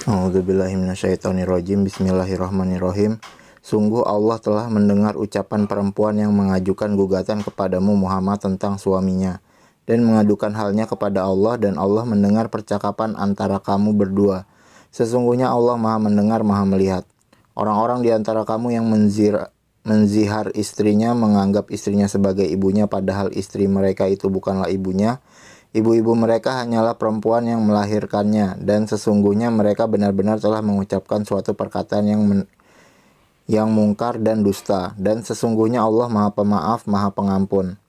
A'udzubillahi minasyaitonirrajim. Bismillahirrahmanirrahim. Sungguh Allah telah mendengar ucapan perempuan yang mengajukan gugatan kepadamu Muhammad tentang suaminya dan mengadukan halnya kepada Allah, dan Allah mendengar percakapan antara kamu berdua. Sesungguhnya Allah Maha mendengar, Maha melihat. Orang-orang di antara kamu yang menzihar istrinya menganggap istrinya sebagai ibunya, padahal istri mereka itu bukanlah ibunya. Ibu-ibu mereka hanyalah perempuan yang melahirkannya, dan sesungguhnya mereka benar-benar telah mengucapkan suatu perkataan yang mungkar dan dusta. Dan sesungguhnya Allah Maha Pemaaf, Maha Pengampun.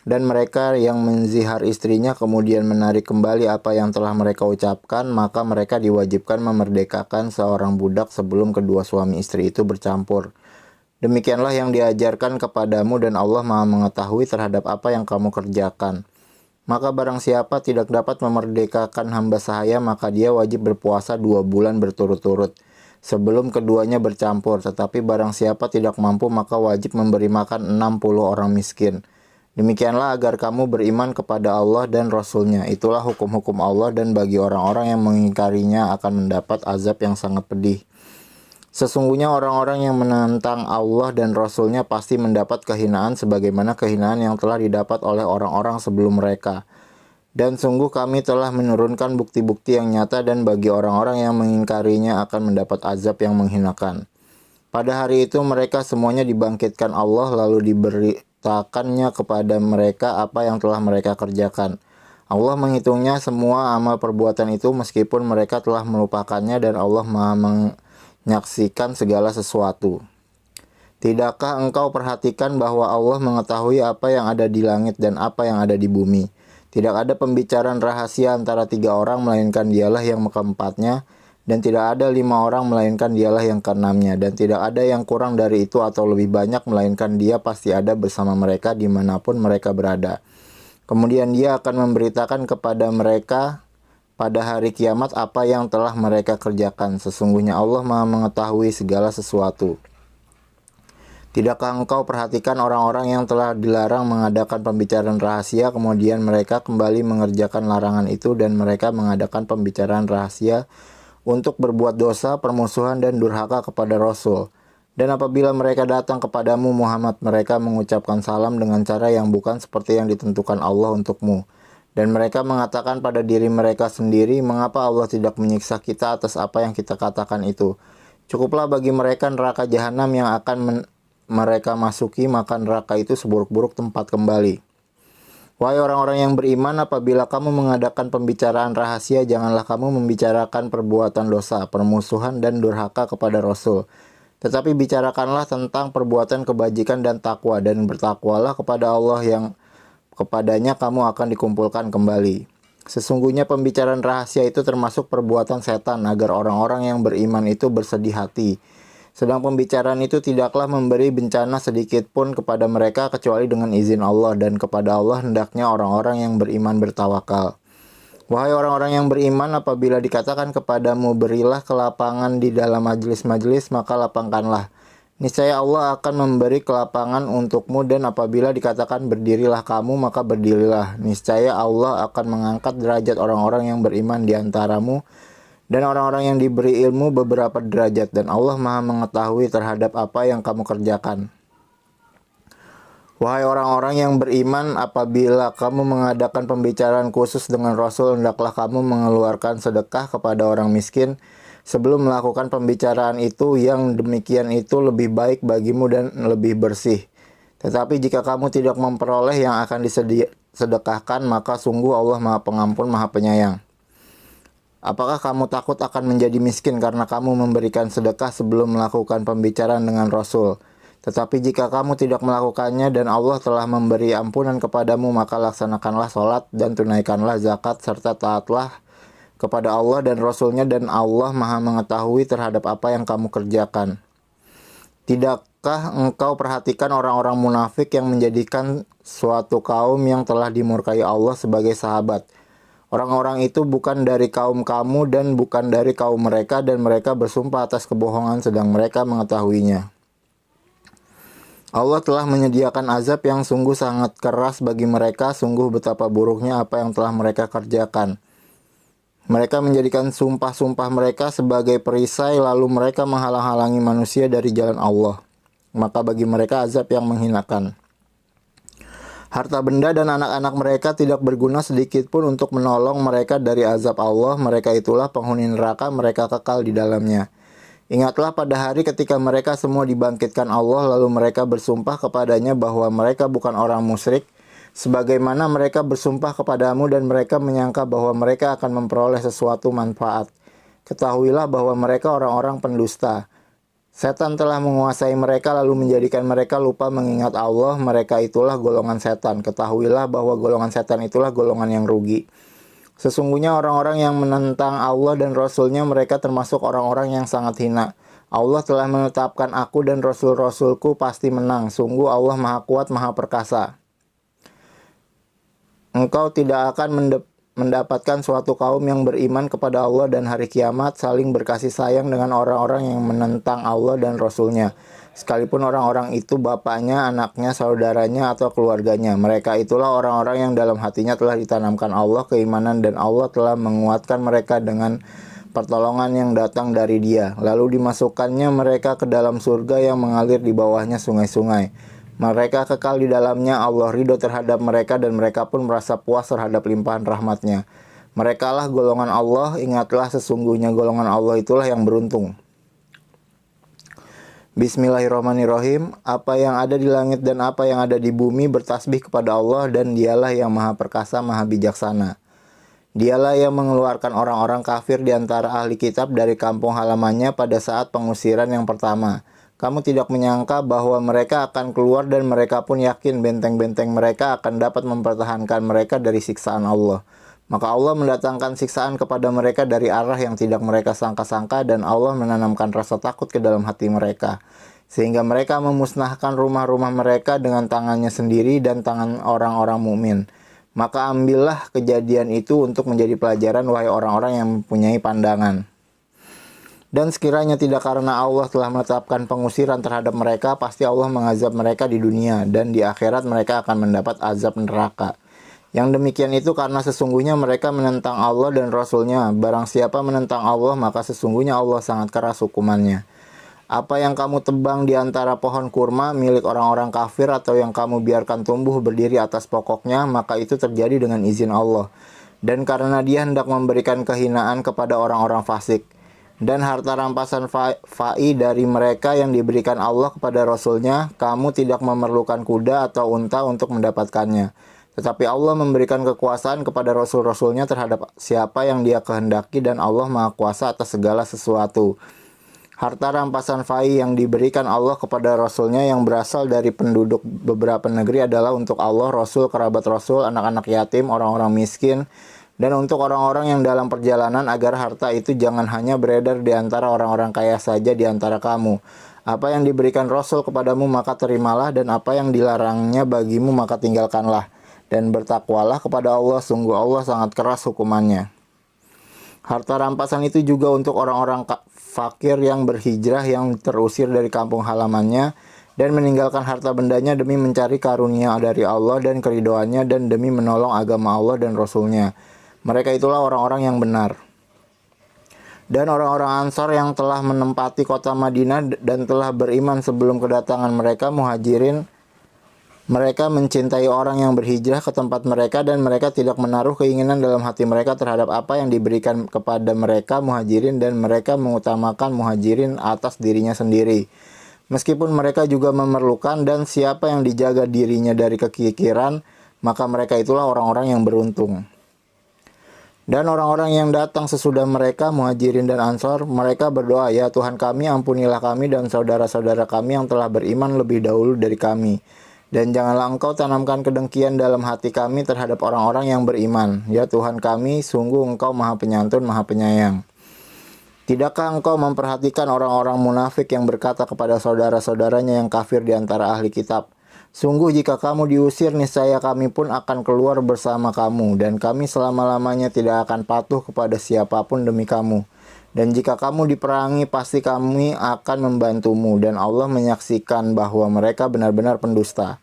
Dan mereka yang menzihar istrinya kemudian menarik kembali apa yang telah mereka ucapkan, maka mereka diwajibkan memerdekakan seorang budak sebelum kedua suami istri itu bercampur. Demikianlah yang diajarkan kepadamu, dan Allah Maha mengetahui terhadap apa yang kamu kerjakan. Maka barang siapa tidak dapat memerdekakan hamba sahaya, maka dia wajib berpuasa 2 bulan berturut-turut sebelum keduanya bercampur. Tetapi barang siapa tidak mampu, maka wajib memberi makan 60 orang miskin. Demikianlah agar kamu beriman kepada Allah dan Rasul-Nya. Itulah hukum-hukum Allah, dan bagi orang-orang yang mengingkarinya akan mendapat azab yang sangat pedih. Sesungguhnya orang-orang yang menentang Allah dan Rasul-Nya pasti mendapat kehinaan sebagaimana kehinaan yang telah didapat oleh orang-orang sebelum mereka. Dan sungguh kami telah menurunkan bukti-bukti yang nyata, dan bagi orang-orang yang mengingkarinya akan mendapat azab yang menghinakan. Pada hari itu mereka semuanya dibangkitkan Allah, lalu diberitakannya kepada mereka apa yang telah mereka kerjakan. Allah menghitungnya semua amal perbuatan itu meskipun mereka telah melupakannya, dan Allah Maha menyaksikan segala sesuatu. Tidakkah engkau perhatikan bahwa Allah mengetahui apa yang ada di langit dan apa yang ada di bumi? Tidak ada pembicaraan rahasia antara 3 orang melainkan dialah yang keempatnya, dan tidak ada 5 orang melainkan dialah yang keenamnya, dan tidak ada yang kurang dari itu atau lebih banyak melainkan dia pasti ada bersama mereka dimanapun mereka berada. Kemudian dia akan memberitakan kepada mereka pada hari kiamat apa yang telah mereka kerjakan. Sesungguhnya Allah Maha mengetahui segala sesuatu. Tidakkah engkau perhatikan orang-orang yang telah dilarang mengadakan pembicaraan rahasia, kemudian mereka kembali mengerjakan larangan itu, dan mereka mengadakan pembicaraan rahasia untuk berbuat dosa, permusuhan, dan durhaka kepada Rasul. Dan apabila mereka datang kepadamu Muhammad, mereka mengucapkan salam dengan cara yang bukan seperti yang ditentukan Allah untukmu. Dan mereka mengatakan pada diri mereka sendiri, mengapa Allah tidak menyiksa kita atas apa yang kita katakan itu? Cukuplah bagi mereka neraka jahanam yang akan mereka masuki, maka neraka itu seburuk-buruk tempat kembali. Wahai orang-orang yang beriman, apabila kamu mengadakan pembicaraan rahasia, janganlah kamu membicarakan perbuatan dosa, permusuhan, dan durhaka kepada Rasul. Tetapi bicarakanlah tentang perbuatan kebajikan dan takwa, dan bertakwalah kepada Allah yang kepadanya kamu akan dikumpulkan kembali. Sesungguhnya pembicaraan rahasia itu termasuk perbuatan setan agar orang-orang yang beriman itu bersedih hati. Sedang pembicaraan itu tidaklah memberi bencana sedikit pun kepada mereka kecuali dengan izin Allah, dan kepada Allah hendaknya orang-orang yang beriman bertawakal. Wahai orang-orang yang beriman, apabila dikatakan kepadamu berilah kelapangan di dalam majelis-majelis, maka lapangkanlah. Niscaya Allah akan memberi kelapangan untukmu, dan apabila dikatakan berdirilah kamu, maka berdirilah. Niscaya Allah akan mengangkat derajat orang-orang yang beriman di antaramu, dan orang-orang yang diberi ilmu beberapa derajat, dan Allah Maha mengetahui terhadap apa yang kamu kerjakan. Wahai orang-orang yang beriman, apabila kamu mengadakan pembicaraan khusus dengan Rasul, hendaklah kamu mengeluarkan sedekah kepada orang miskin sebelum melakukan pembicaraan itu, yang demikian itu lebih baik bagimu dan lebih bersih. Tetapi jika kamu tidak memperoleh yang akan disedekahkan, maka sungguh Allah Maha Pengampun, Maha Penyayang. Apakah kamu takut akan menjadi miskin karena kamu memberikan sedekah sebelum melakukan pembicaraan dengan Rasul? Tetapi jika kamu tidak melakukannya dan Allah telah memberi ampunan kepadamu, maka laksanakanlah sholat dan tunaikanlah zakat, serta taatlah kepada Allah dan Rasul-Nya, dan Allah Maha mengetahui terhadap apa yang kamu kerjakan. Tidakkah engkau perhatikan orang-orang munafik yang menjadikan suatu kaum yang telah dimurkai Allah sebagai sahabat? Orang-orang itu bukan dari kaum kamu dan bukan dari kaum mereka, dan mereka bersumpah atas kebohongan sedang mereka mengetahuinya. Allah telah menyediakan azab yang sungguh sangat keras bagi mereka, sungguh betapa buruknya apa yang telah mereka kerjakan. Mereka menjadikan sumpah-sumpah mereka sebagai perisai, lalu mereka menghalang-halangi manusia dari jalan Allah. Maka bagi mereka azab yang menghinakan. Harta benda dan anak-anak mereka tidak berguna sedikit pun untuk menolong mereka dari azab Allah. Mereka itulah penghuni neraka, mereka kekal di dalamnya. Ingatlah pada hari ketika mereka semua dibangkitkan Allah, lalu mereka bersumpah kepadanya bahwa mereka bukan orang musyrik, sebagaimana mereka bersumpah kepadamu, dan mereka menyangka bahwa mereka akan memperoleh sesuatu manfaat. Ketahuilah bahwa mereka orang-orang pendusta. Setan telah menguasai mereka lalu menjadikan mereka lupa mengingat Allah. Mereka itulah golongan setan. Ketahuilah bahwa golongan setan itulah golongan yang rugi. Sesungguhnya orang-orang yang menentang Allah dan Rasul-Nya, mereka termasuk orang-orang yang sangat hina. Allah telah menetapkan aku dan Rasul-Rasulku pasti menang. Sungguh Allah Maha Kuat, Maha Perkasa. Engkau tidak akan mendapatkan suatu kaum yang beriman kepada Allah dan hari kiamat saling berkasih sayang dengan orang-orang yang menentang Allah dan Rasul-Nya, sekalipun orang-orang itu bapaknya, anaknya, saudaranya, atau keluarganya. Mereka itulah orang-orang yang dalam hatinya telah ditanamkan Allah keimanan, dan Allah telah menguatkan mereka dengan pertolongan yang datang dari Dia. Lalu dimasukkannya mereka ke dalam surga yang mengalir di bawahnya sungai-sungai. Mereka kekal di dalamnya. Allah ridho terhadap mereka dan mereka pun merasa puas terhadap limpahan rahmat-Nya. Merekalah golongan Allah. Ingatlah sesungguhnya golongan Allah itulah yang beruntung. Bismillahirrahmanirrahim. Apa yang ada di langit dan apa yang ada di bumi bertasbih kepada Allah, dan Dialah yang Maha Perkasa, Maha Bijaksana. Dialah yang mengeluarkan orang-orang kafir di antara ahli kitab dari kampung halamannya pada saat pengusiran yang pertama. Kamu tidak menyangka bahwa mereka akan keluar, dan mereka pun yakin benteng-benteng mereka akan dapat mempertahankan mereka dari siksaan Allah. Maka Allah mendatangkan siksaan kepada mereka dari arah yang tidak mereka sangka-sangka, dan Allah menanamkan rasa takut ke dalam hati mereka, sehingga mereka memusnahkan rumah-rumah mereka dengan tangannya sendiri dan tangan orang-orang mukmin. Maka ambillah kejadian itu untuk menjadi pelajaran, wahai orang-orang yang mempunyai pandangan. Dan sekiranya tidak karena Allah telah menetapkan pengusiran terhadap mereka, pasti Allah mengazab mereka di dunia, dan di akhirat mereka akan mendapat azab neraka. Yang demikian itu karena sesungguhnya mereka menentang Allah dan Rasul-Nya. Barang siapa menentang Allah, maka sesungguhnya Allah sangat keras hukumannya. Apa yang kamu tebang di antara pohon kurma milik orang-orang kafir, atau yang kamu biarkan tumbuh berdiri atas pokoknya, maka itu terjadi dengan izin Allah. Dan karena Dia hendak memberikan kehinaan kepada orang-orang fasik. Dan harta rampasan fa'i dari mereka yang diberikan Allah kepada Rasul-Nya, kamu tidak memerlukan kuda atau unta untuk mendapatkannya. Tetapi Allah memberikan kekuasaan kepada Rasul-Rasul-Nya terhadap siapa yang Dia kehendaki, dan Allah Maha Kuasa atas segala sesuatu. Harta rampasan fa'i yang diberikan Allah kepada Rasul-Nya yang berasal dari penduduk beberapa negeri adalah untuk Allah, Rasul, kerabat Rasul, anak-anak yatim, orang-orang miskin, dan untuk orang-orang yang dalam perjalanan, agar harta itu jangan hanya beredar di antara orang-orang kaya saja di antara kamu. Apa yang diberikan Rasul kepadamu maka terimalah, dan apa yang dilarangnya bagimu maka tinggalkanlah. Dan bertakwalah kepada Allah, sungguh Allah sangat keras hukumannya. Harta rampasan itu juga untuk orang-orang fakir yang berhijrah, yang terusir dari kampung halamannya, dan meninggalkan harta bendanya demi mencari karunia dari Allah dan keridhoannya, dan demi menolong agama Allah dan Rasul-Nya. Mereka itulah orang-orang yang benar. Dan orang-orang Ansar yang telah menempati kota Madinah dan telah beriman sebelum kedatangan mereka muhajirin, mereka mencintai orang yang berhijrah ke tempat mereka, dan mereka tidak menaruh keinginan dalam hati mereka terhadap apa yang diberikan kepada mereka muhajirin, dan mereka mengutamakan muhajirin atas dirinya sendiri. Meskipun mereka juga memerlukan, dan siapa yang dijaga dirinya dari kekikiran, maka mereka itulah orang-orang yang beruntung. Dan orang-orang yang datang sesudah mereka, muhajirin dan ansor, mereka berdoa, ya Tuhan kami, ampunilah kami dan saudara-saudara kami yang telah beriman lebih dahulu dari kami. Dan janganlah Engkau tanamkan kedengkian dalam hati kami terhadap orang-orang yang beriman. Ya Tuhan kami, sungguh Engkau Maha Penyantun, Maha Penyayang. Tidakkah Engkau memperhatikan orang-orang munafik yang berkata kepada saudara-saudaranya yang kafir di antara ahli kitab, sungguh jika kamu diusir, niscaya kami pun akan keluar bersama kamu, dan kami selama-lamanya tidak akan patuh kepada siapapun demi kamu. Dan jika kamu diperangi, pasti kami akan membantumu, dan Allah menyaksikan bahwa mereka benar-benar pendusta.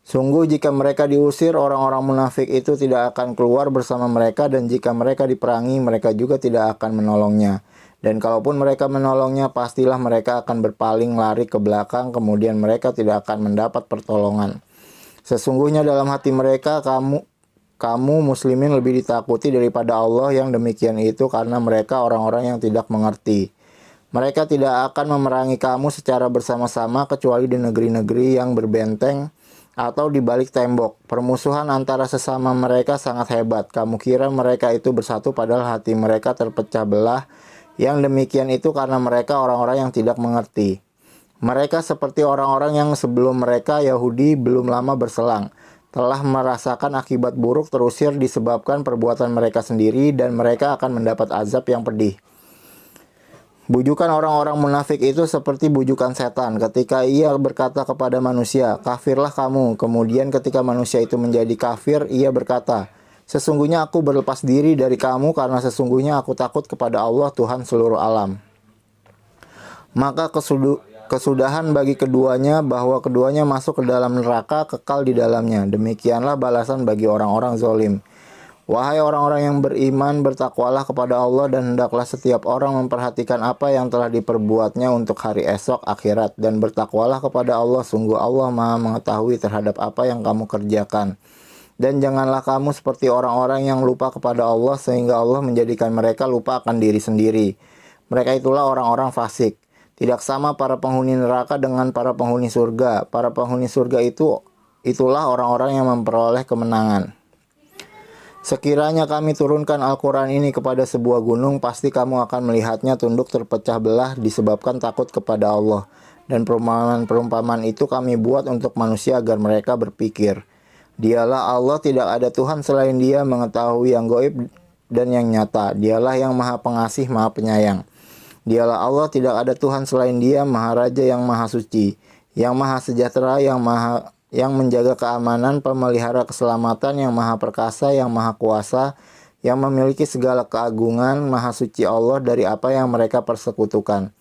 Sungguh jika mereka diusir, orang-orang munafik itu tidak akan keluar bersama mereka, dan jika mereka diperangi, mereka juga tidak akan menolongnya. Dan kalaupun mereka menolongnya, pastilah mereka akan berpaling lari ke belakang, kemudian mereka tidak akan mendapat pertolongan. Sesungguhnya dalam hati mereka, kamu muslimin lebih ditakuti daripada Allah, yang demikian itu karena mereka orang-orang yang tidak mengerti. Mereka tidak akan memerangi kamu secara bersama-sama kecuali di negeri-negeri yang berbenteng atau di balik tembok. Permusuhan antara sesama mereka sangat hebat. Kamu kira mereka itu bersatu padahal hati mereka terpecah belah. Yang demikian itu karena mereka orang-orang yang tidak mengerti. Mereka seperti orang-orang yang sebelum mereka, Yahudi, belum lama berselang, telah merasakan akibat buruk terusir disebabkan perbuatan mereka sendiri, dan mereka akan mendapat azab yang pedih. Bujukan orang-orang munafik itu seperti bujukan setan ketika ia berkata kepada manusia, "Kafirlah kamu." Kemudian ketika manusia itu menjadi kafir, ia berkata, "Sesungguhnya aku berlepas diri dari kamu karena sesungguhnya aku takut kepada Allah, Tuhan seluruh alam." Maka kesudahan bagi keduanya bahwa keduanya masuk ke dalam neraka, kekal di dalamnya. Demikianlah balasan bagi orang-orang zalim. Wahai orang-orang yang beriman, bertakwalah kepada Allah, dan hendaklah setiap orang memperhatikan apa yang telah diperbuatnya untuk hari esok akhirat, dan bertakwalah kepada Allah, sungguh Allah Maha mengetahui terhadap apa yang kamu kerjakan. Dan janganlah kamu seperti orang-orang yang lupa kepada Allah sehingga Allah menjadikan mereka lupa akan diri sendiri. Mereka itulah orang-orang fasik. Tidak sama para penghuni neraka dengan para penghuni surga. Para penghuni surga itulah orang-orang yang memperoleh kemenangan. Sekiranya kami turunkan Al-Quran ini kepada sebuah gunung, pasti kamu akan melihatnya tunduk terpecah belah disebabkan takut kepada Allah. Dan perumpamaan itu kami buat untuk manusia agar mereka berpikir. Dialah Allah, tidak ada Tuhan selain Dia, mengetahui yang gaib dan yang nyata. Dialah yang Maha Pengasih, Maha Penyayang. Dialah Allah, tidak ada Tuhan selain Dia, Maha Raja yang Maha Suci, yang Maha Sejahtera, yang menjaga keamanan, pemelihara keselamatan, yang Maha Perkasa, yang Maha Kuasa, yang memiliki segala keagungan. Maha Suci Allah dari apa yang mereka persekutukan.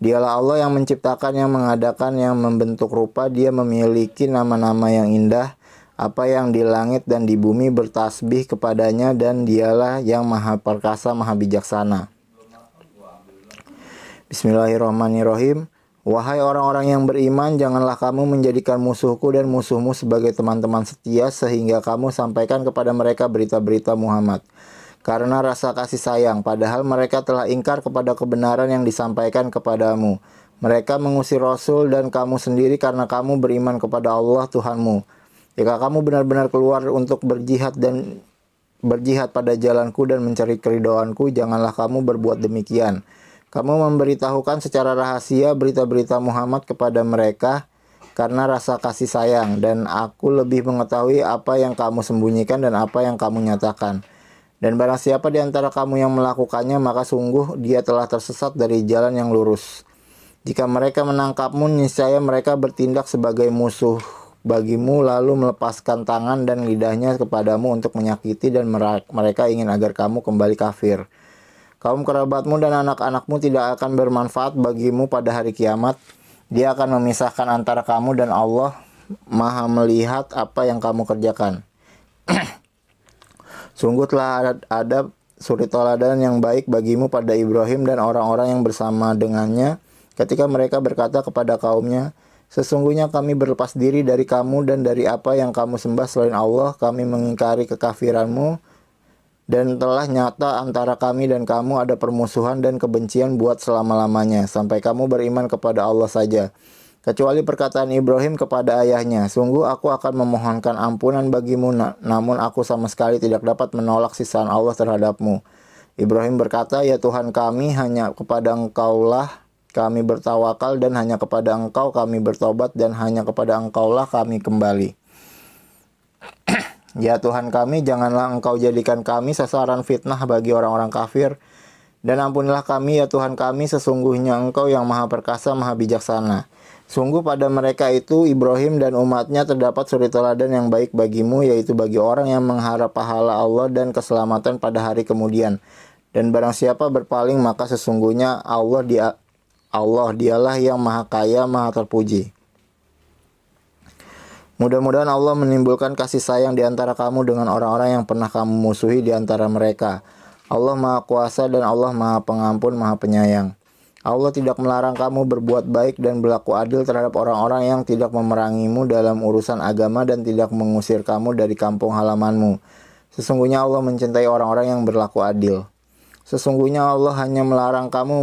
Dialah Allah yang menciptakan, yang mengadakan, yang membentuk rupa. Dia memiliki nama-nama yang indah. Apa yang di langit dan di bumi bertasbih kepadanya, dan Dialah yang Maha Perkasa, Maha Bijaksana. Bismillahirrahmanirrahim. Wahai orang-orang yang beriman, janganlah kamu menjadikan musuhku dan musuhmu sebagai teman-teman setia, sehingga kamu sampaikan kepada mereka berita-berita Muhammad karena rasa kasih sayang, padahal mereka telah ingkar kepada kebenaran yang disampaikan kepadamu. Mereka mengusir Rasul dan kamu sendiri karena kamu beriman kepada Allah Tuhanmu. Jika kamu benar-benar keluar untuk berjihad pada jalanku dan mencari keridhaanku, janganlah kamu berbuat demikian. Kamu memberitahukan secara rahasia berita-berita Muhammad kepada mereka karena rasa kasih sayang, dan aku lebih mengetahui apa yang kamu sembunyikan dan apa yang kamu nyatakan. Dan barang siapa di antara kamu yang melakukannya, maka sungguh dia telah tersesat dari jalan yang lurus. Jika mereka menangkapmu, niscaya mereka bertindak sebagai musuh bagimu, lalu melepaskan tangan dan lidahnya kepadamu untuk menyakiti, dan mereka ingin agar kamu kembali kafir. Kaum kerabatmu dan anak-anakmu tidak akan bermanfaat bagimu pada hari kiamat. Dia akan memisahkan antara kamu dan Allah, Maha melihat apa yang kamu kerjakan. Sungguh telah ada suri teladan yang baik bagimu pada Ibrahim dan orang-orang yang bersama dengannya, ketika mereka berkata kepada kaumnya, "Sesungguhnya kami berlepas diri dari kamu dan dari apa yang kamu sembah selain Allah. Kami mengingkari kekafiranmu, dan telah nyata antara kami dan kamu ada permusuhan dan kebencian buat selama-lamanya, sampai kamu beriman kepada Allah saja. Kecuali perkataan Ibrahim kepada ayahnya, sungguh aku akan memohonkan ampunan bagimu, namun aku sama sekali tidak dapat menolak sisaan Allah terhadapmu." Ibrahim berkata, "Ya Tuhan kami, hanya kepada Engkaulah kami bertawakal, dan hanya kepada Engkau kami bertobat, dan hanya kepada Engkaulah kami kembali. Ya Tuhan kami, janganlah Engkau jadikan kami sasaran fitnah bagi orang-orang kafir, dan ampunilah kami ya Tuhan kami, sesungguhnya Engkau yang Maha Perkasa, Maha Bijaksana." Sungguh pada mereka itu, Ibrahim dan umatnya, terdapat suri teladan yang baik bagimu, yaitu bagi orang yang mengharap pahala Allah dan keselamatan pada hari kemudian. Dan barang siapa berpaling, maka sesungguhnya Dialah yang Maha Kaya, Maha Terpuji. Mudah-mudahan Allah menimbulkan kasih sayang di antara kamu dengan orang-orang yang pernah kamu musuhi di antara mereka. Allah Maha Kuasa dan Allah Maha Pengampun, Maha Penyayang. Allah tidak melarang kamu berbuat baik dan berlaku adil terhadap orang-orang yang tidak memerangimu dalam urusan agama dan tidak mengusir kamu dari kampung halamanmu. Sesungguhnya Allah mencintai orang-orang yang berlaku adil. Sesungguhnya Allah hanya melarang kamu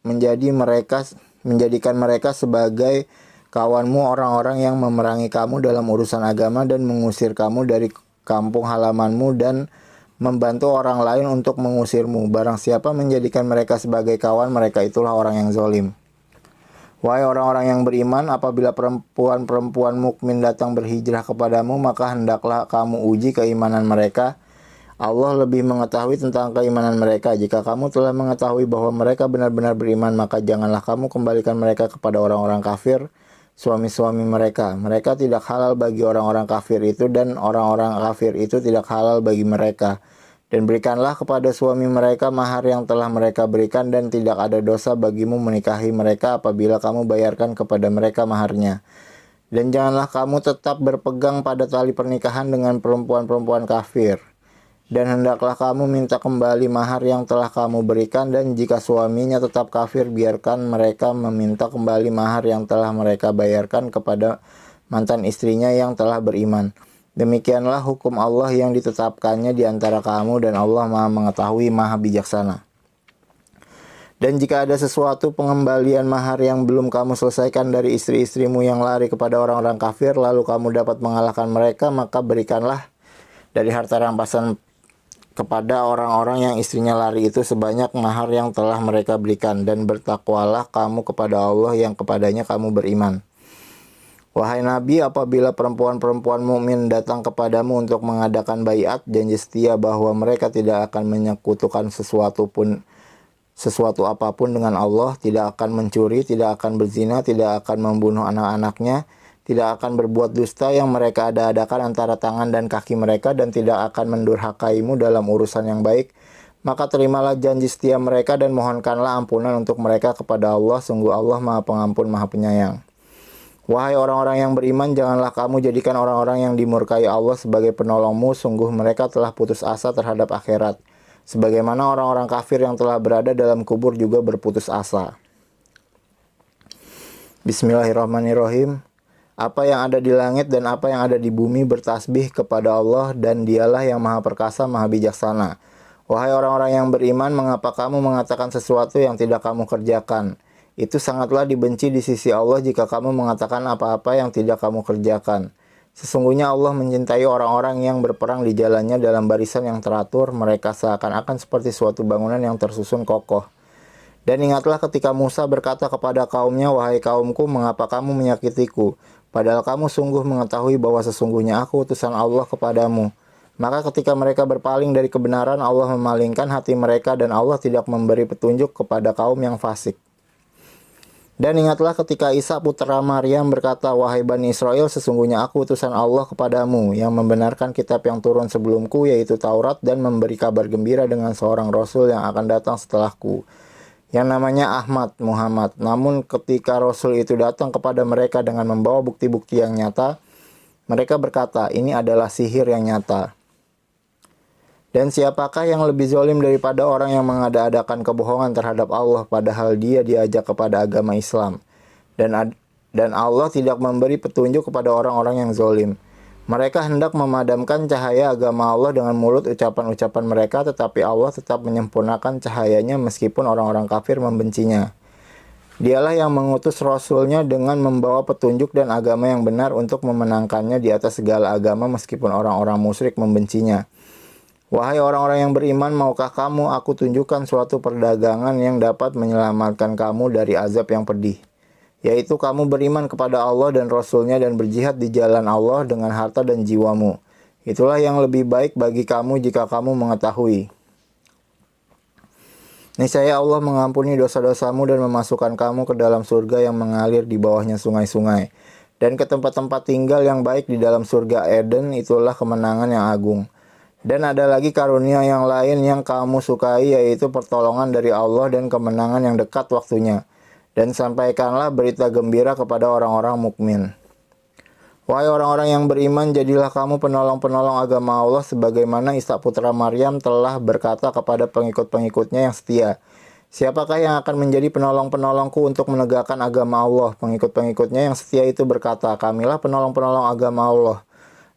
menjadikan mereka sebagai kawanmu orang-orang yang memerangi kamu dalam urusan agama dan mengusir kamu dari kampung halamanmu dan membantu orang lain untuk mengusirmu. Barang siapa menjadikan mereka sebagai kawan, mereka itulah orang yang zalim. Wahai orang-orang yang beriman, apabila perempuan-perempuan mukmin datang berhijrah kepadamu, maka hendaklah kamu uji keimanan mereka. Allah lebih mengetahui tentang keimanan mereka. Jika kamu telah mengetahui bahwa mereka benar-benar beriman, maka janganlah kamu kembalikan mereka kepada orang-orang kafir, suami-suami mereka. Mereka tidak halal bagi orang-orang kafir itu dan orang-orang kafir itu tidak halal bagi mereka. Dan berikanlah kepada suami mereka mahar yang telah mereka berikan dan tidak ada dosa bagimu menikahi mereka apabila kamu bayarkan kepada mereka maharnya. Dan janganlah kamu tetap berpegang pada tali pernikahan dengan perempuan-perempuan kafir. Dan hendaklah kamu minta kembali mahar yang telah kamu berikan, dan jika suaminya tetap kafir, biarkan mereka meminta kembali mahar yang telah mereka bayarkan kepada mantan istrinya yang telah beriman. Demikianlah hukum Allah yang ditetapkannya di antara kamu, dan Allah Maha Mengetahui, Maha Bijaksana. Dan jika ada sesuatu pengembalian mahar yang belum kamu selesaikan dari istri-istrimu yang lari kepada orang-orang kafir, lalu kamu dapat mengalahkan mereka, maka berikanlah dari harta rampasan kepada orang-orang yang istrinya lari itu sebanyak mahar yang telah mereka berikan, dan bertakwalah kamu kepada Allah yang kepadanya kamu beriman. Wahai Nabi, apabila perempuan-perempuan mukmin datang kepadamu untuk mengadakan baiat janji setia bahwa mereka tidak akan menyekutukan sesuatu apapun dengan Allah, tidak akan mencuri, tidak akan berzina, tidak akan membunuh anak-anaknya, tidak akan berbuat dusta yang mereka ada-adakan antara tangan dan kaki mereka, dan tidak akan mendurhakaimu dalam urusan yang baik, maka terimalah janji setia mereka dan mohonkanlah ampunan untuk mereka kepada Allah. Sungguh Allah Maha Pengampun, Maha Penyayang. Wahai orang-orang yang beriman, janganlah kamu jadikan orang-orang yang dimurkai Allah sebagai penolongmu. Sungguh mereka telah putus asa terhadap akhirat, sebagaimana orang-orang kafir yang telah berada dalam kubur juga berputus asa. Bismillahirrahmanirrahim. Apa yang ada di langit dan apa yang ada di bumi bertasbih kepada Allah, dan Dialah yang Maha Perkasa, Maha Bijaksana. Wahai orang-orang yang beriman, mengapa kamu mengatakan sesuatu yang tidak kamu kerjakan? Itu sangatlah dibenci di sisi Allah jika kamu mengatakan apa-apa yang tidak kamu kerjakan. Sesungguhnya Allah mencintai orang-orang yang berperang di jalannya dalam barisan yang teratur. Mereka seakan-akan seperti suatu bangunan yang tersusun kokoh. Dan ingatlah ketika Musa berkata kepada kaumnya, wahai kaumku, mengapa kamu menyakitiku? Padahal kamu sungguh mengetahui bahwa sesungguhnya aku utusan Allah kepadamu. Maka ketika mereka berpaling dari kebenaran, Allah memalingkan hati mereka dan Allah tidak memberi petunjuk kepada kaum yang fasik. Dan ingatlah ketika Isa putra Maryam berkata, wahai Bani Israel, sesungguhnya aku utusan Allah kepadamu yang membenarkan kitab yang turun sebelumku, yaitu Taurat, dan memberi kabar gembira dengan seorang Rasul yang akan datang setelahku, yang namanya Ahmad Muhammad. Namun ketika Rasul itu datang kepada mereka dengan membawa bukti-bukti yang nyata, mereka berkata, ini adalah sihir yang nyata. Dan siapakah yang lebih zalim daripada orang yang mengada-adakan kebohongan terhadap Allah padahal dia diajak kepada agama Islam. Dan Allah tidak memberi petunjuk kepada orang-orang yang zalim. Mereka hendak memadamkan cahaya agama Allah dengan mulut ucapan-ucapan mereka, tetapi Allah tetap menyempurnakan cahayanya meskipun orang-orang kafir membencinya. Dialah yang mengutus Rasulnya dengan membawa petunjuk dan agama yang benar untuk memenangkannya di atas segala agama meskipun orang-orang musyrik membencinya. Wahai orang-orang yang beriman, maukah kamu aku tunjukkan suatu perdagangan yang dapat menyelamatkan kamu dari azab yang pedih? Yaitu kamu beriman kepada Allah dan Rasul-Nya dan berjihad di jalan Allah dengan harta dan jiwamu. Itulah yang lebih baik bagi kamu jika kamu mengetahui. Niscaya Allah mengampuni dosa-dosamu dan memasukkan kamu ke dalam surga yang mengalir di bawahnya sungai-sungai. Dan ke tempat-tempat tinggal yang baik di dalam surga Eden, itulah kemenangan yang agung. Dan ada lagi karunia yang lain yang kamu sukai, yaitu pertolongan dari Allah dan kemenangan yang dekat waktunya. Dan sampaikanlah berita gembira kepada orang-orang mukmin. Wahai orang-orang yang beriman, jadilah kamu penolong-penolong agama Allah sebagaimana Isa putra Maryam telah berkata kepada pengikut-pengikutnya yang setia. Siapakah yang akan menjadi penolong-penolongku untuk menegakkan agama Allah? Pengikut-pengikutnya yang setia itu berkata, kamilah penolong-penolong agama Allah.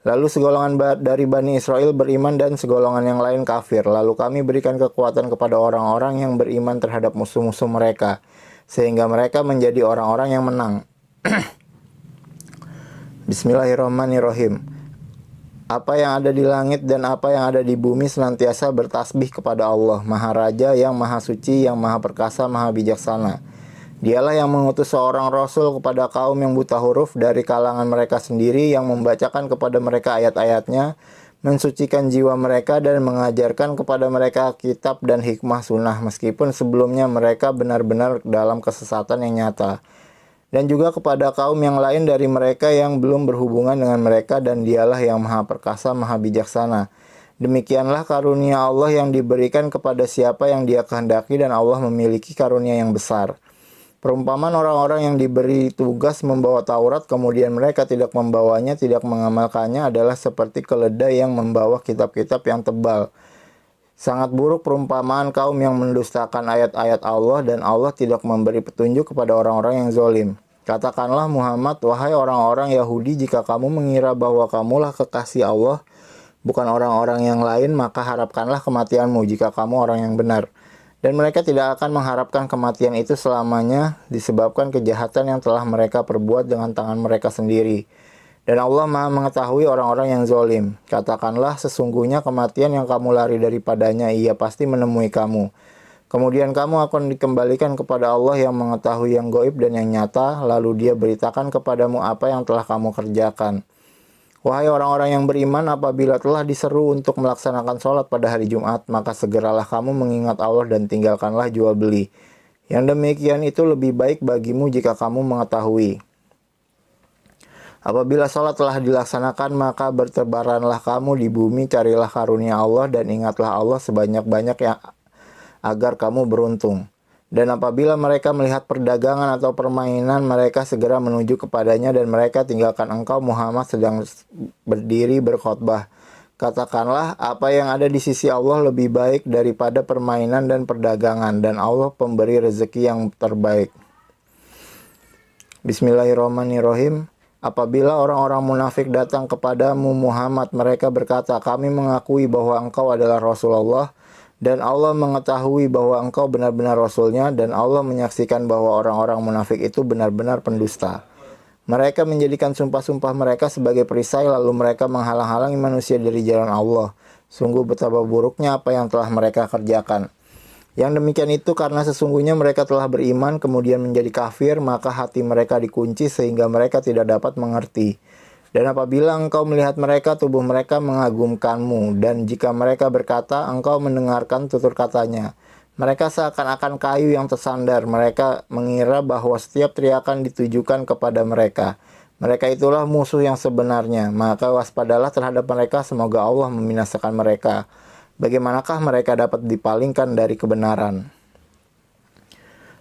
Lalu segolongan dari Bani Israel beriman dan segolongan yang lain kafir. Lalu kami berikan kekuatan kepada orang-orang yang beriman terhadap musuh-musuh mereka, sehingga mereka menjadi orang-orang yang menang. Bismillahirrahmanirrahim. Apa yang ada di langit dan apa yang ada di bumi senantiasa bertasbih kepada Allah, Maharaja yang Maha Suci, yang Maha Perkasa, Maha Bijaksana. Dialah yang mengutus seorang Rasul kepada kaum yang buta huruf dari kalangan mereka sendiri, yang membacakan kepada mereka ayat-ayatnya, mensucikan jiwa mereka dan mengajarkan kepada mereka kitab dan hikmah sunnah, meskipun sebelumnya mereka benar-benar dalam kesesatan yang nyata. Dan juga kepada kaum yang lain dari mereka yang belum berhubungan dengan mereka, dan dialah yang Maha Perkasa, Maha Bijaksana. Demikianlah karunia Allah yang diberikan kepada siapa yang Dia kehendaki, dan Allah memiliki karunia yang besar. Perumpamaan orang-orang yang diberi tugas membawa Taurat, kemudian mereka tidak membawanya, tidak mengamalkannya, adalah seperti keledai yang membawa kitab-kitab yang tebal. Sangat buruk perumpamaan kaum yang mendustakan ayat-ayat Allah, dan Allah tidak memberi petunjuk kepada orang-orang yang zalim. Katakanlah Muhammad, wahai orang-orang Yahudi, jika kamu mengira bahwa kamulah kekasih Allah, bukan orang-orang yang lain, maka harapkanlah kematianmu jika kamu orang yang benar. Dan mereka tidak akan mengharapkan kematian itu selamanya, disebabkan kejahatan yang telah mereka perbuat dengan tangan mereka sendiri. Dan Allah Maha mengetahui orang-orang yang zalim. Katakanlah, sesungguhnya kematian yang kamu lari daripadanya, ia pasti menemui kamu. Kemudian kamu akan dikembalikan kepada Allah yang mengetahui yang gaib dan yang nyata, lalu Dia beritakan kepadamu apa yang telah kamu kerjakan. Wahai orang-orang yang beriman, apabila telah diseru untuk melaksanakan sholat pada hari Jumat, maka segeralah kamu mengingat Allah dan tinggalkanlah jual beli. Yang demikian itu lebih baik bagimu jika kamu mengetahui. Apabila sholat telah dilaksanakan, maka bertebaranlah kamu di bumi, carilah karunia Allah, dan ingatlah Allah sebanyak-banyak yang agar kamu beruntung. Dan apabila mereka melihat perdagangan atau permainan, mereka segera menuju kepadanya, dan mereka tinggalkan engkau Muhammad sedang berdiri berkhotbah. Katakanlah, apa yang ada di sisi Allah lebih baik daripada permainan dan perdagangan, dan Allah pemberi rezeki yang terbaik. Bismillahirrahmanirrahim. Apabila orang-orang munafik datang kepadamu Muhammad, mereka berkata, kami mengakui bahwa engkau adalah Rasulullah, dan Allah mengetahui bahwa engkau benar-benar Rasulnya, dan Allah menyaksikan bahwa orang-orang munafik itu benar-benar pendusta. Mereka menjadikan sumpah-sumpah mereka sebagai perisai, lalu mereka menghalang-halangi manusia dari jalan Allah. Sungguh betapa buruknya apa yang telah mereka kerjakan. Yang demikian itu karena sesungguhnya mereka telah beriman, kemudian menjadi kafir, maka hati mereka dikunci sehingga mereka tidak dapat mengerti. Dan apabila engkau melihat mereka, tubuh mereka mengagumkanmu. Dan jika mereka berkata, engkau mendengarkan tutur katanya. Mereka seakan-akan kayu yang tersandar. Mereka mengira bahwa setiap teriakan ditujukan kepada mereka. Mereka itulah musuh yang sebenarnya. Maka waspadalah terhadap mereka, semoga Allah membinasakan mereka. Bagaimanakah mereka dapat dipalingkan dari kebenaran?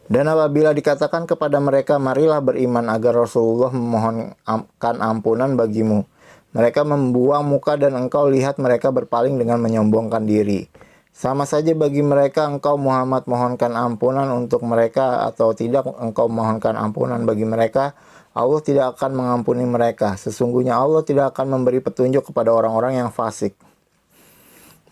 Dan apabila dikatakan kepada mereka, marilah beriman agar Rasulullah memohonkan ampunan bagimu, mereka membuang muka dan engkau lihat mereka berpaling dengan menyombongkan diri. Sama saja bagi mereka engkau Muhammad mohonkan ampunan untuk mereka atau tidak engkau mohonkan ampunan bagi mereka, Allah tidak akan mengampuni mereka. Sesungguhnya Allah tidak akan memberi petunjuk kepada orang-orang yang fasik.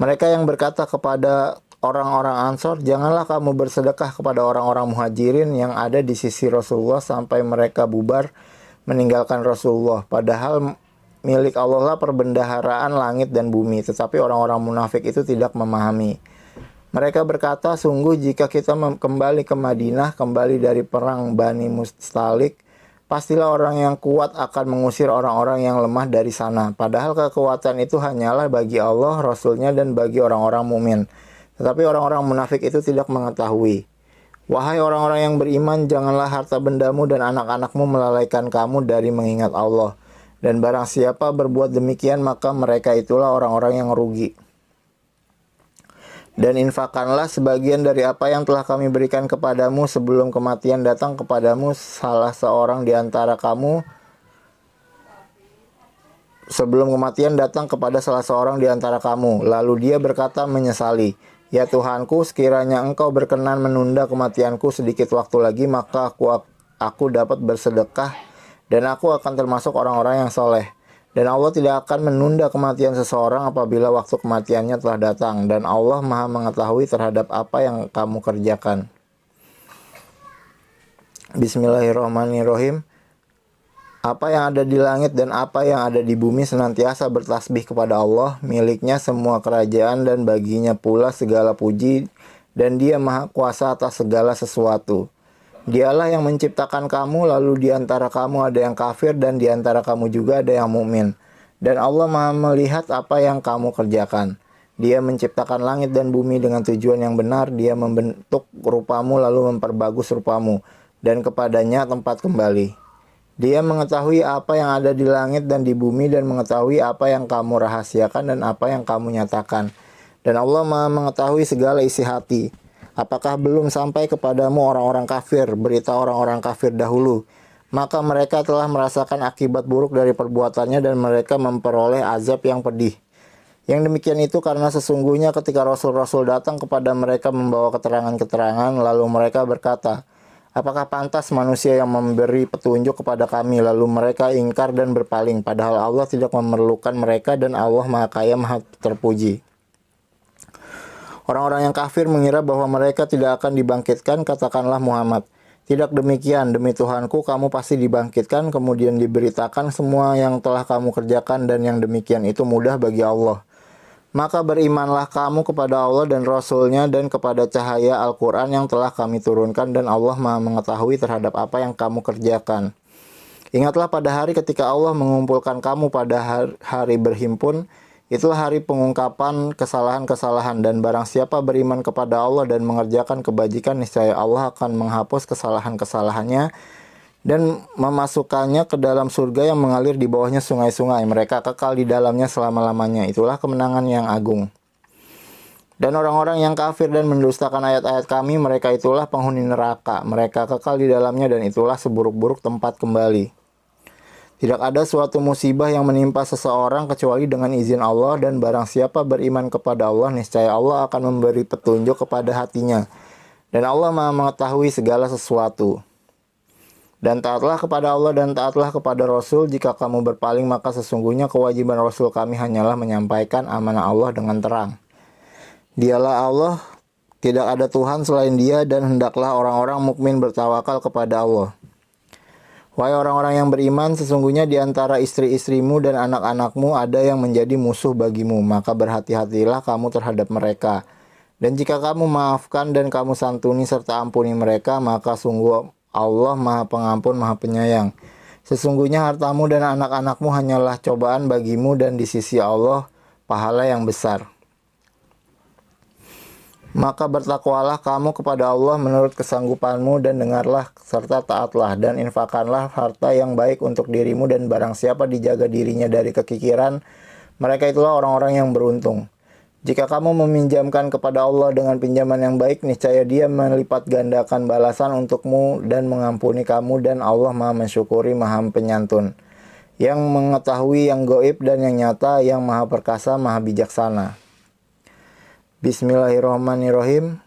Mereka yang berkata kepada orang-orang Ansor, janganlah kamu bersedekah kepada orang-orang Muhajirin yang ada di sisi Rasulullah sampai mereka bubar meninggalkan Rasulullah. Padahal milik Allah lah perbendaharaan langit dan bumi, tetapi orang-orang munafik itu tidak memahami. Mereka berkata, sungguh jika kita kembali ke Madinah, kembali dari perang Bani Mustalik, pastilah orang yang kuat akan mengusir orang-orang yang lemah dari sana. Padahal kekuatan itu hanyalah bagi Allah, Rasulnya, dan bagi orang-orang mukmin. Tetapi orang-orang munafik itu tidak mengetahui. Wahai orang-orang yang beriman, janganlah harta bendamu dan anak-anakmu melalaikan kamu dari mengingat Allah. Dan barang siapa berbuat demikian, maka mereka itulah orang-orang yang rugi. Dan infakkanlah sebagian dari apa yang telah kami berikan kepadamu sebelum kematian datang kepadamu salah seorang di antara kamu sebelum kematian datang kepada salah seorang di antara kamu, lalu dia berkata menyesali, "Ya Tuhanku, sekiranya Engkau berkenan menunda kematianku sedikit waktu lagi, maka aku dapat bersedekah dan aku akan termasuk orang-orang yang soleh." Dan Allah tidak akan menunda kematian seseorang apabila waktu kematiannya telah datang, dan Allah Maha mengetahui terhadap apa yang kamu kerjakan. Bismillahirrahmanirrahim. Apa yang ada di langit dan apa yang ada di bumi senantiasa bertasbih kepada Allah, miliknya semua kerajaan dan baginya pula segala puji, dan Dia Maha Kuasa atas segala sesuatu. Dialah yang menciptakan kamu, lalu di antara kamu ada yang kafir dan di antara kamu juga ada yang mukmin. Dan Allah Maha melihat apa yang kamu kerjakan. Dia menciptakan langit dan bumi dengan tujuan yang benar, Dia membentuk rupamu lalu memperbagus rupamu, dan kepadanya tempat kembali. Dia mengetahui apa yang ada di langit dan di bumi dan mengetahui apa yang kamu rahasiakan dan apa yang kamu nyatakan. Dan Allah Maha mengetahui segala isi hati. Apakah belum sampai kepadamu orang-orang kafir, berita orang-orang kafir dahulu? Maka mereka telah merasakan akibat buruk dari perbuatannya dan mereka memperoleh azab yang pedih. Yang demikian itu karena sesungguhnya ketika Rasul-Rasul datang kepada mereka membawa keterangan-keterangan, lalu mereka berkata, "Apakah pantas manusia yang memberi petunjuk kepada kami?" Lalu mereka ingkar dan berpaling, padahal Allah tidak memerlukan mereka dan Allah Maha Kaya Maha Terpuji. Orang-orang yang kafir mengira bahwa mereka tidak akan dibangkitkan. Katakanlah Muhammad, "Tidak demikian, demi Tuhanku kamu pasti dibangkitkan, kemudian diberitakan semua yang telah kamu kerjakan, dan yang demikian itu mudah bagi Allah. Maka berimanlah kamu kepada Allah dan Rasul-Nya dan kepada cahaya Al-Quran yang telah kami turunkan, dan Allah Maha mengetahui terhadap apa yang kamu kerjakan. Ingatlah pada hari ketika Allah mengumpulkan kamu pada hari berhimpun. Itulah hari pengungkapan kesalahan-kesalahan, dan barang siapa beriman kepada Allah dan mengerjakan kebajikan, niscaya Allah akan menghapus kesalahan-kesalahannya dan memasukkannya ke dalam surga yang mengalir di bawahnya sungai-sungai. Mereka kekal di dalamnya selama-lamanya. Itulah kemenangan yang agung. Dan orang-orang yang kafir dan mendustakan ayat-ayat kami, mereka itulah penghuni neraka. Mereka kekal di dalamnya dan itulah seburuk-buruk tempat kembali. Tidak ada suatu musibah yang menimpa seseorang kecuali dengan izin Allah, dan barang siapa beriman kepada Allah, niscaya Allah akan memberi petunjuk kepada hatinya. Dan Allah Maha mengetahui segala sesuatu. Dan taatlah kepada Allah dan taatlah kepada Rasul. Jika kamu berpaling, maka sesungguhnya kewajiban Rasul kami hanyalah menyampaikan amanah Allah dengan terang. Dialah Allah, tidak ada Tuhan selain Dia, dan hendaklah orang-orang mukmin bertawakal kepada Allah. Wahai orang-orang yang beriman, sesungguhnya di antara istri-istrimu dan anak-anakmu ada yang menjadi musuh bagimu, maka berhati-hatilah kamu terhadap mereka. Dan jika kamu maafkan dan kamu santuni serta ampuni mereka, maka sungguh Allah Maha Pengampun, Maha Penyayang. Sesungguhnya hartamu dan anak-anakmu hanyalah cobaan bagimu, dan di sisi Allah pahala yang besar. Maka bertakwalah kamu kepada Allah menurut kesanggupanmu, dan dengarlah serta taatlah, dan infakkanlah harta yang baik untuk dirimu, dan barang siapa dijaga dirinya dari kekikiran, mereka itulah orang-orang yang beruntung. Jika kamu meminjamkan kepada Allah dengan pinjaman yang baik, niscaya Dia melipat gandakan balasan untukmu dan mengampuni kamu, dan Allah Maha mensyukuri, Maha penyantun, yang mengetahui yang gaib dan yang nyata, yang Maha perkasa, Maha bijaksana. Bismillahirrahmanirrahim.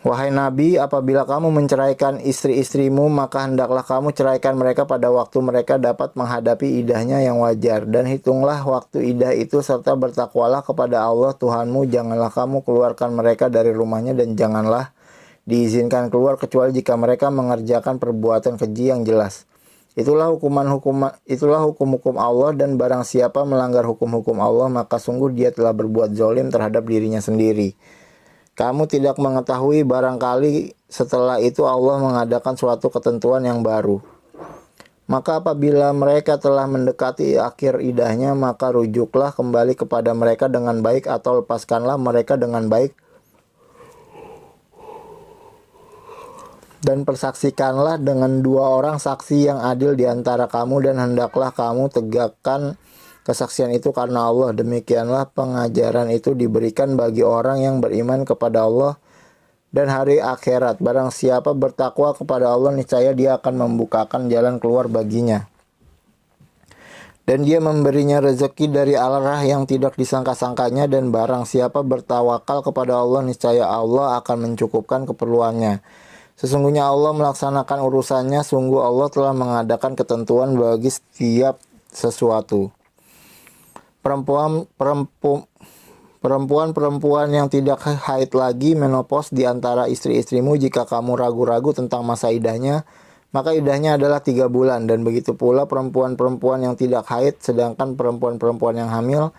Wahai Nabi, apabila kamu menceraikan istri-istrimu, maka hendaklah kamu ceraikan mereka pada waktu mereka dapat menghadapi idahnya yang wajar. Dan hitunglah waktu idah itu serta bertakwalah kepada Allah Tuhanmu. Janganlah kamu keluarkan mereka dari rumahnya, dan janganlah diizinkan keluar kecuali jika mereka mengerjakan perbuatan keji yang jelas. Itulah hukum-hukum Allah, dan barang siapa melanggar hukum-hukum Allah, maka sungguh dia telah berbuat zalim terhadap dirinya sendiri. Kamu tidak mengetahui, barangkali setelah itu Allah mengadakan suatu ketentuan yang baru. Maka apabila mereka telah mendekati akhir idahnya, maka rujuklah kembali kepada mereka dengan baik, atau lepaskanlah mereka dengan baik. Dan persaksikanlah dengan 2 orang saksi yang adil di antara kamu, dan hendaklah kamu tegakkan kesaksian itu karena Allah. Demikianlah pengajaran itu diberikan bagi orang yang beriman kepada Allah dan hari akhirat. Barang siapa bertakwa kepada Allah, niscaya Dia akan membukakan jalan keluar baginya Dan dia memberinya rezeki dari arah yang tidak disangka-sangkanya, dan barang siapa bertawakal kepada Allah, niscaya Allah akan mencukupkan keperluannya. Sesungguhnya Allah melaksanakan urusannya, sungguh Allah telah mengadakan ketentuan bagi setiap sesuatu. Perempuan-perempuan yang tidak haid lagi menopause di antara istri-istrimu, jika kamu ragu-ragu tentang masa idahnya, maka idahnya adalah 3 bulan. Dan begitu pula perempuan-perempuan yang tidak haid, sedangkan perempuan-perempuan yang hamil,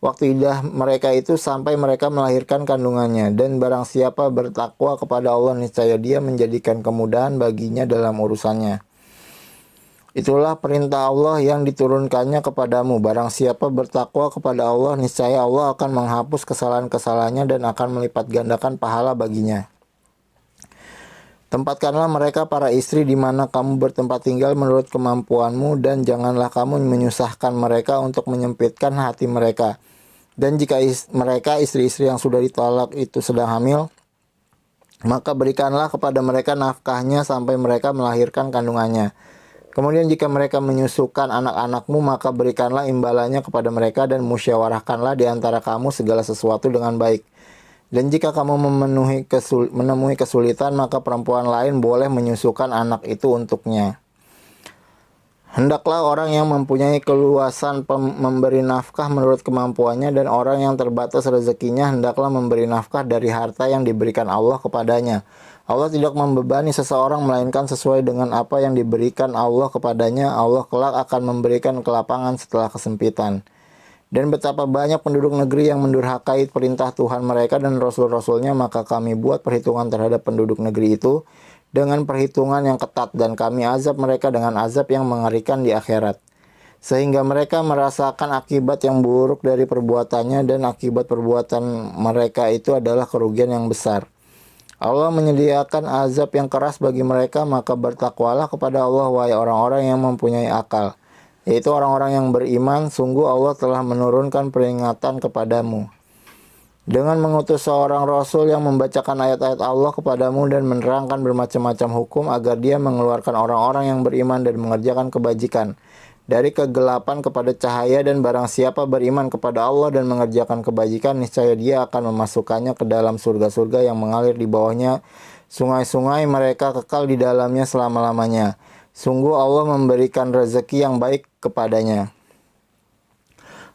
waktu idah mereka itu sampai mereka melahirkan kandungannya. Dan barang siapa bertakwa kepada Allah, niscaya dia menjadikan kemudahan baginya dalam urusannya. Itulah perintah Allah yang diturunkannya kepadamu. Barang siapa bertakwa kepada Allah, niscaya Allah akan menghapus kesalahan-kesalahannya dan akan melipat gandakan pahala baginya. Tempatkanlah mereka para istri di mana kamu bertempat tinggal menurut kemampuanmu, dan janganlah kamu menyusahkan mereka untuk menyempitkan hati mereka. Dan jika mereka istri-istri yang sudah ditolak itu sedang hamil, maka berikanlah kepada mereka nafkahnya sampai mereka melahirkan kandungannya. Kemudian jika mereka menyusukan anak-anakmu, maka berikanlah imbalannya kepada mereka, dan musyawarahkanlah di antara kamu segala sesuatu dengan baik. Dan jika kamu menemui kesulitan, maka perempuan lain boleh menyusukan anak itu untuknya. Hendaklah orang yang mempunyai keluasan memberi nafkah menurut kemampuannya, dan orang yang terbatas rezekinya hendaklah memberi nafkah dari harta yang diberikan Allah kepadanya. Allah tidak membebani seseorang melainkan sesuai dengan apa yang diberikan Allah kepadanya. Allah kelak akan memberikan kelapangan setelah kesempitan. Dan betapa banyak penduduk negeri yang mendurhakai perintah Tuhan mereka dan Rasul-Rasulnya, maka kami buat perhitungan terhadap penduduk negeri itu dengan perhitungan yang ketat, dan kami azab mereka dengan azab yang mengerikan di akhirat. Sehingga mereka merasakan akibat yang buruk dari perbuatannya, dan akibat perbuatan mereka itu adalah kerugian yang besar. Allah menyediakan azab yang keras bagi mereka, maka bertakwalah kepada Allah, wahai orang-orang yang mempunyai akal, yaitu orang-orang yang beriman. Sungguh Allah telah menurunkan peringatan kepadamu dengan mengutus seorang Rasul yang membacakan ayat-ayat Allah kepadamu dan menerangkan bermacam-macam hukum, agar dia mengeluarkan orang-orang yang beriman dan mengerjakan kebajikan dari kegelapan kepada cahaya. Dan barang siapa beriman kepada Allah dan mengerjakan kebajikan, niscaya dia akan memasukkannya ke dalam surga-surga yang mengalir di bawahnya sungai-sungai, mereka kekal di dalamnya selama-lamanya. Sungguh Allah memberikan rezeki yang baik kepadanya.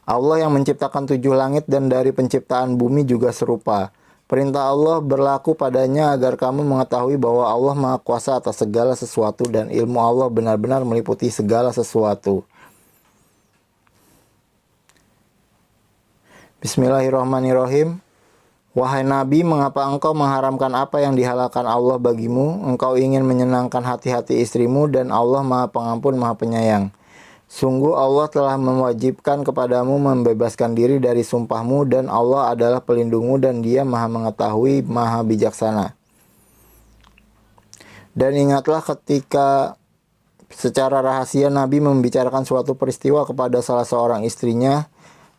Allah yang menciptakan 7 langit, dan dari penciptaan bumi juga serupa. Perintah Allah berlaku padanya agar kamu mengetahui bahwa Allah Maha Kuasa atas segala sesuatu, dan ilmu Allah benar-benar meliputi segala sesuatu. Bismillahirrahmanirrahim. Wahai Nabi, mengapa engkau mengharamkan apa yang dihalalkan Allah bagimu? Engkau ingin menyenangkan hati-hati istrimu, dan Allah Maha Pengampun, Maha Penyayang. Sungguh Allah telah mewajibkan kepadamu membebaskan diri dari sumpahmu, dan Allah adalah pelindungmu, dan Dia Maha Mengetahui, Maha Bijaksana. Dan ingatlah ketika secara rahasia Nabi membicarakan suatu peristiwa kepada salah seorang istrinya,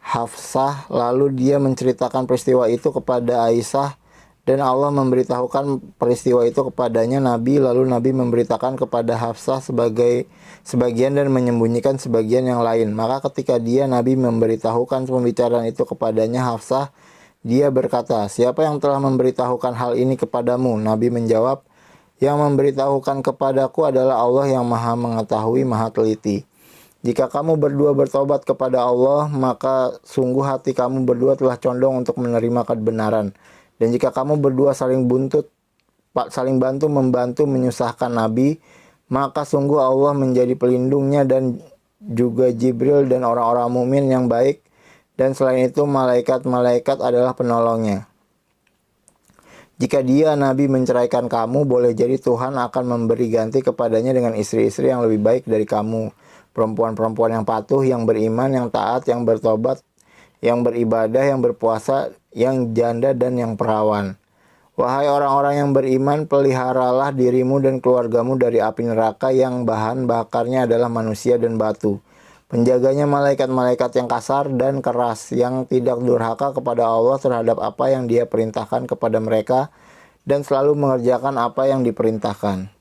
Hafsah, lalu dia menceritakan peristiwa itu kepada Aisyah, dan Allah memberitahukan peristiwa itu kepadanya Nabi, lalu Nabi memberitakan kepada Hafsah sebagian dan menyembunyikan sebagian yang lain. Maka ketika Nabi memberitahukan pembicaraan itu kepadanya Hafsah, dia berkata, "Siapa yang telah memberitahukan hal ini kepadamu?" Nabi menjawab, "Yang memberitahukan kepadaku adalah Allah yang Maha Mengetahui, Maha Teliti. Jika kamu berdua bertobat kepada Allah, maka sungguh hati kamu berdua telah condong untuk menerima kebenaran. Dan jika kamu berdua saling bantu membantu menyusahkan Nabi, maka sungguh Allah menjadi pelindungnya, dan juga Jibril dan orang-orang mukmin yang baik, dan selain itu malaikat-malaikat adalah penolongnya. Jika Nabi menceraikan kamu, boleh jadi Tuhan akan memberi ganti kepadanya dengan istri-istri yang lebih baik dari kamu, perempuan-perempuan yang patuh, yang beriman, yang taat, yang bertobat, yang beribadah, yang berpuasa, yang janda, dan yang perawan. Wahai orang-orang yang beriman, peliharalah dirimu dan keluargamu dari api neraka yang bahan bakarnya adalah manusia dan batu. Penjaganya malaikat-malaikat yang kasar dan keras, yang tidak durhaka kepada Allah terhadap apa yang Dia perintahkan kepada mereka, dan selalu mengerjakan apa yang diperintahkan.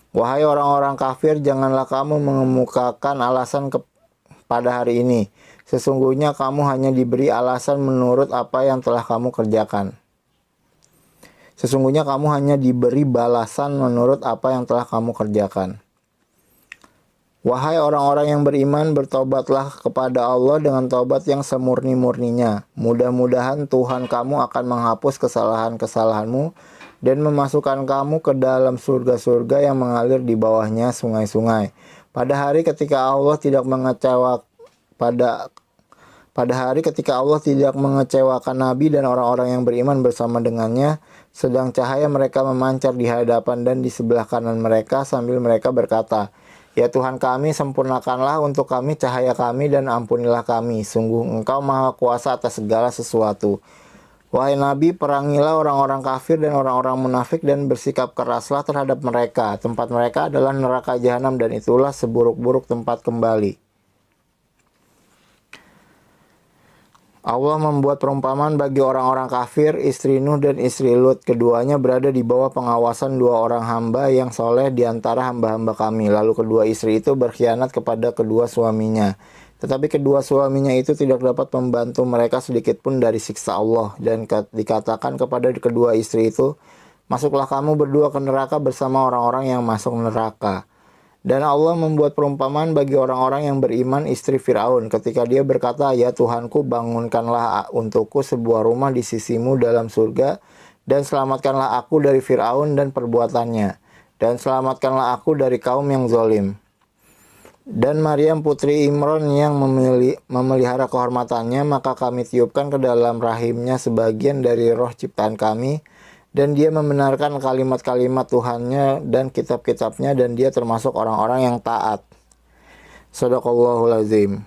Wahai orang-orang kafir, janganlah kamu mengemukakan alasan pada hari ini. Sesungguhnya kamu hanya diberi alasan menurut apa yang telah kamu kerjakan. Sesungguhnya kamu hanya diberi balasan menurut apa yang telah kamu kerjakan. Wahai orang-orang yang beriman, bertobatlah kepada Allah dengan taubat yang semurni-murninya. Mudah-mudahan Tuhan kamu akan menghapus kesalahan-kesalahanmu dan memasukkan kamu ke dalam surga-surga yang mengalir di bawahnya sungai-sungai. Pada hari ketika Allah tidak mengecewakan Nabi dan orang-orang yang beriman bersama dengannya, sedang cahaya mereka memancar di hadapan dan di sebelah kanan mereka sambil mereka berkata, Ya Tuhan kami, sempurnakanlah untuk kami cahaya kami dan ampunilah kami. Sungguh Engkau maha kuasa atas segala sesuatu. Wahai Nabi, perangilah orang-orang kafir dan orang-orang munafik dan bersikap keraslah terhadap mereka. Tempat mereka adalah neraka jahanam dan itulah seburuk-buruk tempat kembali. Allah membuat perumpamaan bagi orang-orang kafir, istri Nuh dan istri Lut. Keduanya berada di bawah pengawasan dua orang hamba yang soleh di antara hamba-hamba kami. Lalu kedua istri itu berkhianat kepada kedua suaminya. Tetapi kedua suaminya itu tidak dapat membantu mereka sedikit pun dari siksa Allah. Dan dikatakan kepada kedua istri itu, masuklah kamu berdua ke neraka bersama orang-orang yang masuk neraka. Dan Allah membuat perumpamaan bagi orang-orang yang beriman istri Fir'aun ketika dia berkata, Ya Tuhanku, bangunkanlah untukku sebuah rumah di sisimu dalam surga dan selamatkanlah aku dari Fir'aun dan perbuatannya dan selamatkanlah aku dari kaum yang zalim. Dan Maryam putri Imran yang memelihara kehormatannya, maka kami tiupkan ke dalam rahimnya sebagian dari roh ciptaan kami, dan dia membenarkan kalimat-kalimat Tuhannya dan kitab-kitabnya, dan dia termasuk orang-orang yang taat. Shadaqallahul azim.